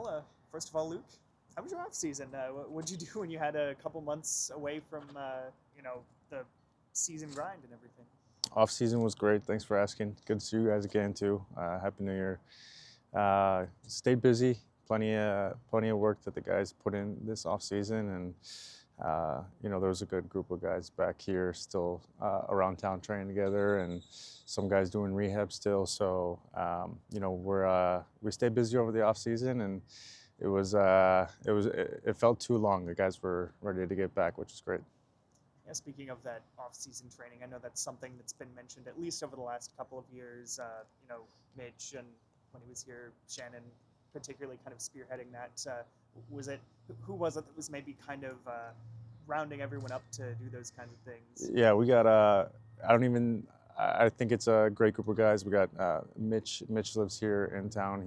Well, first of all, Luke, how was your off season? What'd you do when you had a couple months away from the season grind and everything? Off season was great. Thanks for asking. Good to see you guys again too. Happy New Year. Stayed busy. Plenty of work that the guys put in this off season, and there was a good group of guys back here still around town training together, and some guys doing rehab still. So we stayed busy over the off season, and it felt too long. The guys were ready to get back, which is great. Yeah, speaking of that off-season training, I know that's something that's been mentioned at least over the last couple of years. Mitch and when he was here, Shannon particularly kind of spearheading that. Who was it that was maybe kind of rounding everyone up to do those kinds of things? Yeah, we got. I think it's a great group of guys. We got Mitch. Mitch lives here in town.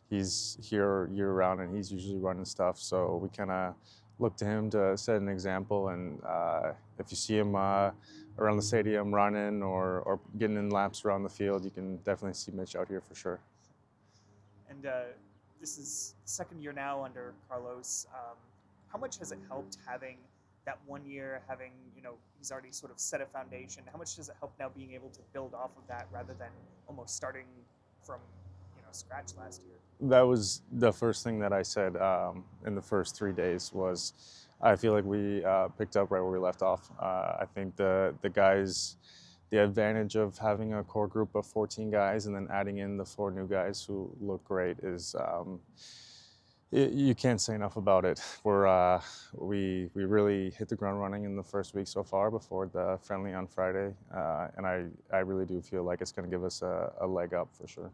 He's here year round, and he's usually running stuff. So we kind of look to him to set an example. And if you see him around the stadium running or getting in laps around the field, you can definitely see Mitch out here for sure. And this is second year now under Carlos. How much has it helped having that 1 year, having, he's already sort of set a foundation? How much does it help now being able to build off of that rather than almost starting from, scratch last year? That was the first thing that I said in the first 3 days was I feel like we picked up right where we left off. I think the guys, the advantage of having a core group of 14 guys and then adding in the 4 new guys who look great is you can't say enough about it. We really hit the ground running in the first week so far before the friendly on Friday, and I really do feel like it's going to give us a leg up for sure.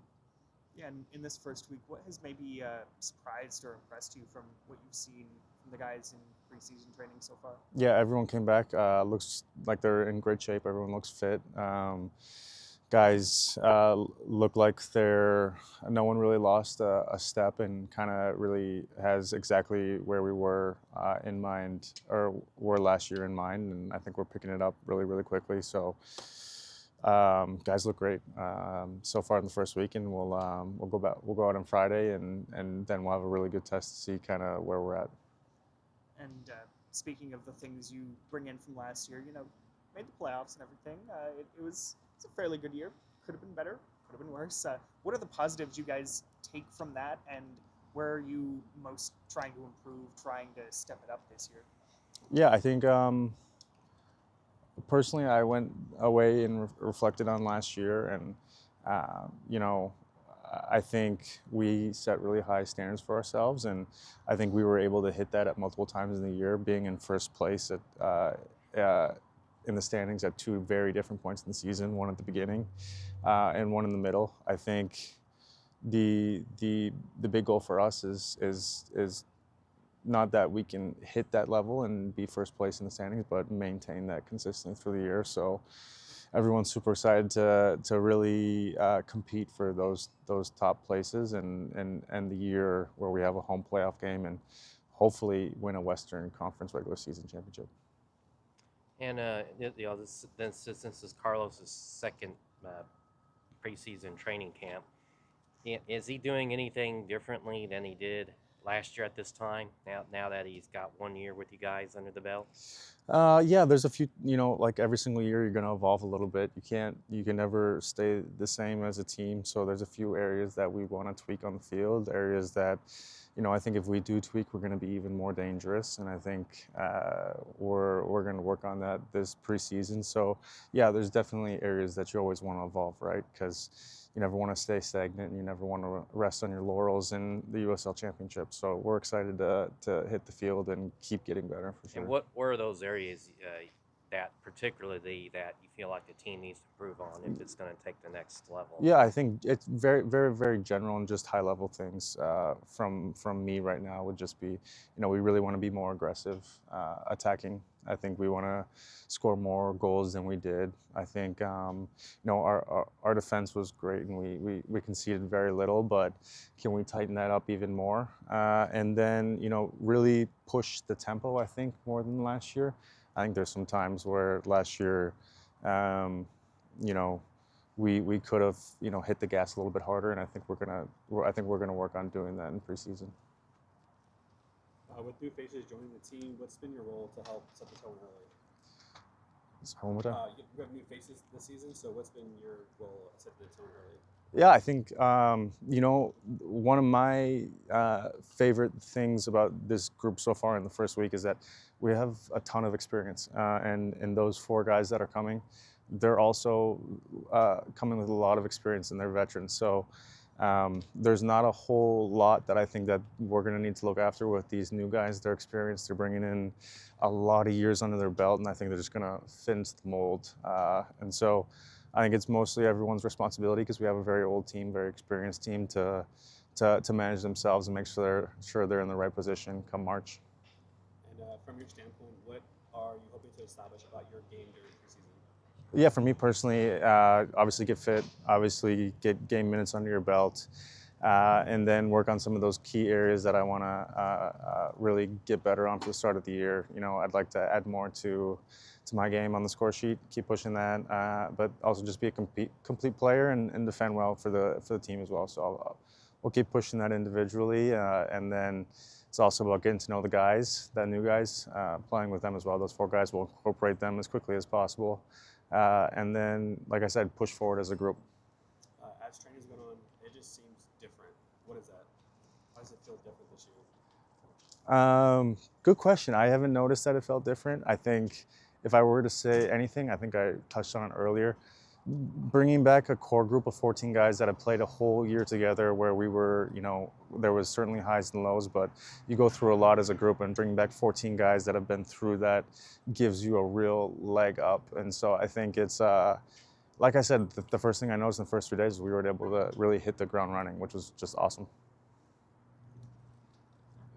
Yeah, and in this first week, what has maybe surprised or impressed you from what you've seen from the guys in preseason training so far? Yeah, everyone came back. Looks like they're in great shape. Everyone looks fit. Guys look like no one really lost a step and kind of really has exactly where we were in mind, or were last year in mind. And I think we're picking it up really, really quickly. So guys look great so far in the first week, and we'll go back. We'll go out on Friday, and then we'll have a really good test to see kind of where we're at. And speaking of the things you bring in from last year, made the playoffs and everything. It's a fairly good year. Could have been better. Could have been worse. What are the positives you guys take from that, and where are you most trying to improve, trying to step it up this year? Yeah, I think. Personally, I went away and reflected on last year, and I think we set really high standards for ourselves, and I think we were able to hit that at multiple times in the year, being in first place in the standings at 2 very different points in the season, one at the beginning and one in the middle. I think the big goal for us is not that we can hit that level and be first place in the standings, but maintain that consistently through the year. So everyone's super excited to really compete for those top places and the year where we have a home playoff game and hopefully win a Western Conference regular season championship. And since this is Carlos's second preseason training camp, is he doing anything differently than he did last year at this time, now that he's got 1 year with you guys under the belt? Yeah, there's a few, like every single year you're going to evolve a little bit. You can never stay the same as a team. So there's a few areas that we want to tweak on the field, areas that, I think if we do tweak, we're going to be even more dangerous. And I think we're going to work on that this preseason. So yeah, there's definitely areas that you always want to evolve, right? Because you never want to stay stagnant, and you never want to rest on your laurels in the USL Championship. So we're excited to hit the field and keep getting better for sure. And what are those areas that particularly that you feel like the team needs to improve on if it's going to take the next level? Yeah, I think it's very, very, very general and just high level things from me right now would just be, we really want to be more aggressive attacking. I think we want to score more goals than we did. I think, our defense was great and we conceded very little, but can we tighten that up even more? And then, really push the tempo, I think, more than last year. I think there's some times where last year, we could have hit the gas a little bit harder, and I think we're gonna work on doing that in preseason. With new faces joining the team, what's been your role to help set the tone early? One more time. You have new faces this season, so what's been your role at setting the tone early? Yeah, I think one of my favorite things about this group so far in the first week is that we have a ton of experience, and those 4 guys that are coming, they're also coming with a lot of experience, and they're veterans. So there's not a whole lot that I think that we're going to need to look after with these new guys. They're experienced. They're bringing in a lot of years under their belt, and I think they're just going to fit into the mold. And so I think it's mostly everyone's responsibility, because we have a very old team, very experienced team to manage themselves and make sure they're in the right position come March. And from your standpoint, what are you hoping to establish about your game during preseason? Yeah, for me personally, obviously get fit, obviously get game minutes under your belt, and then work on some of those key areas that I want to really get better on for the start of the year. I'd like to add more to my game on the score sheet, keep pushing that, but also just be a complete player and defend well for the team as well. So we'll keep pushing that individually, and then it's also about getting to know the guys, the new guys, playing with them as well. Those 4 guys, will incorporate them as quickly as possible. And then, like I said, push forward as a group. As training's going on, it just seems different. What is that? Why does it feel different this year? Good question. I haven't noticed that it felt different. I think if I were to say anything, I think I touched on it earlier. Bringing back a core group of 14 guys that have played a whole year together, where we were, there was certainly highs and lows, but you go through a lot as a group, and bringing back 14 guys that have been through that gives you a real leg up. And so I think it's, like I said, the first thing I noticed in the first 3 days is we were able to really hit the ground running, which was just awesome.